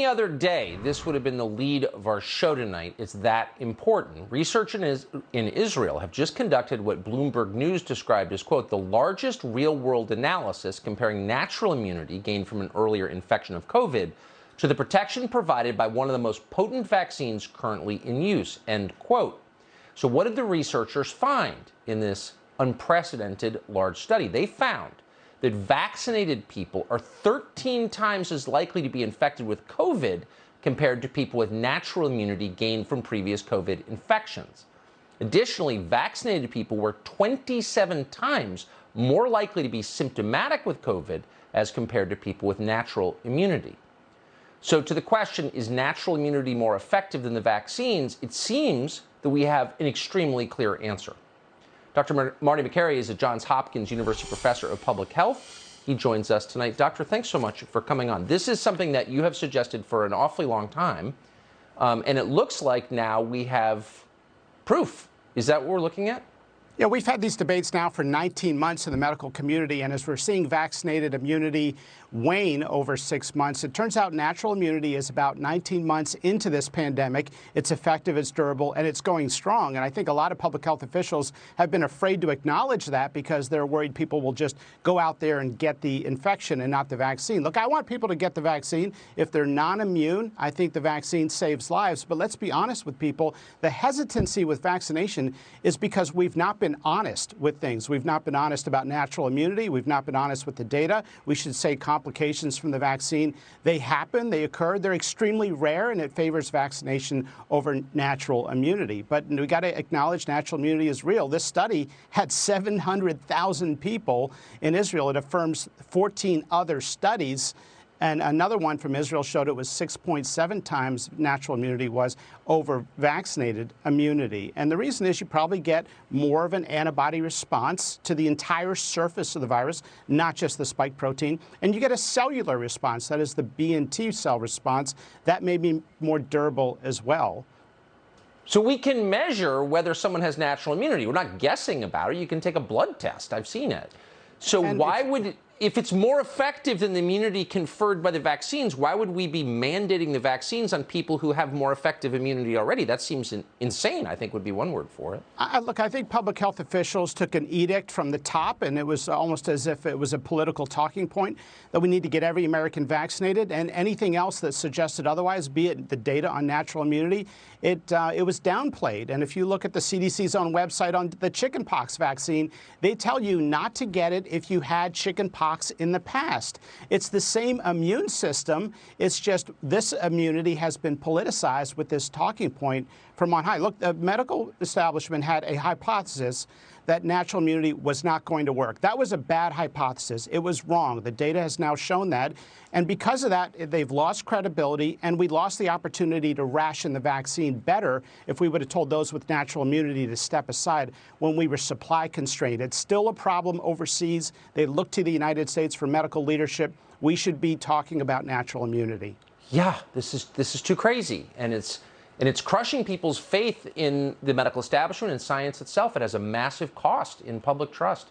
Any other day, this would have been the lead of our show tonight. It's that important. Researchers in Israel have just conducted what Bloomberg News described as, quote, the largest real-world analysis comparing natural immunity gained from an earlier infection of COVID to the protection provided by one of the most potent vaccines currently in use, end quote. So what did the researchers find in this unprecedented large study? They found that vaccinated people are 13 times as likely to be infected with COVID compared to people with natural immunity gained from previous COVID infections. Additionally, vaccinated people were 27 times more likely to be symptomatic with COVID as compared to people with natural immunity. So to the question, is natural immunity more effective than the vaccines? It seems that we have an extremely clear answer. Dr. Marty Makary is a Johns Hopkins University professor of public health. He joins us tonight. Doctor, thanks so much for coming on. This is something that you have suggested for an awfully long time, and it looks like now we have proof. Is that what we're looking at? Yeah, we've had these debates now for 19 months in the medical community, and as we're seeing vaccinated immunity wane over 6 months, it turns out natural immunity is about 19 months into this pandemic. It's effective, it's durable, and it's going strong. And I think a lot of public health officials have been afraid to acknowledge that because they're worried people will just go out there and get the infection and not the vaccine. Look, I want people to get the vaccine. If they're non-immune, I think the vaccine saves lives. But let's be honest with people. The hesitancy with vaccination is because we've not been honest with things. We've not been honest about natural immunity. We've not been honest with the data. We should say complications from the vaccine. They happen, they occur, they're extremely rare, and it favors vaccination over natural immunity. But we got to acknowledge natural immunity is real. This study had 700,000 people in Israel. It affirms 14 other studies. And another one from Israel showed it was 6.7 times natural immunity was over vaccinated immunity. And the reason is you probably get more of an antibody response to the entire surface of the virus, not just the spike protein. And you get a cellular response, that is the B and T cell response. That may be more durable as well. So we can measure whether someone has natural immunity. We're not guessing about it. You can take a blood test. I've seen it. So why would, if it's more effective than the immunity conferred by the vaccines, why would we be mandating the vaccines on people who have more effective immunity already? That seems insane, I think would be one word for it. Look, I think public health officials took an edict from the top, and it was almost as if it was a political talking point that we need to get every American vaccinated, and anything else that suggested otherwise, be it the data on natural immunity, it was downplayed. And if you look at the CDC's own website on the chickenpox vaccine, they tell you not to get it if you had chickenpox in the past. It's the same immune system. It's just this immunity has been politicized with this talking point from on high. Look, the medical establishment had a hypothesis that natural immunity was not going to work. That was a bad hypothesis. It was wrong. The data has now shown that. And because of that, they've lost credibility, and we lost the opportunity to ration the vaccine better if we would have told those with natural immunity to step aside when we were supply constrained. It's still a problem overseas. They look to the United States for medical leadership. We should be talking about natural immunity. Yeah, this is too crazy, and it's crushing people's faith in the medical establishment and science itself. It has a massive cost in public trust.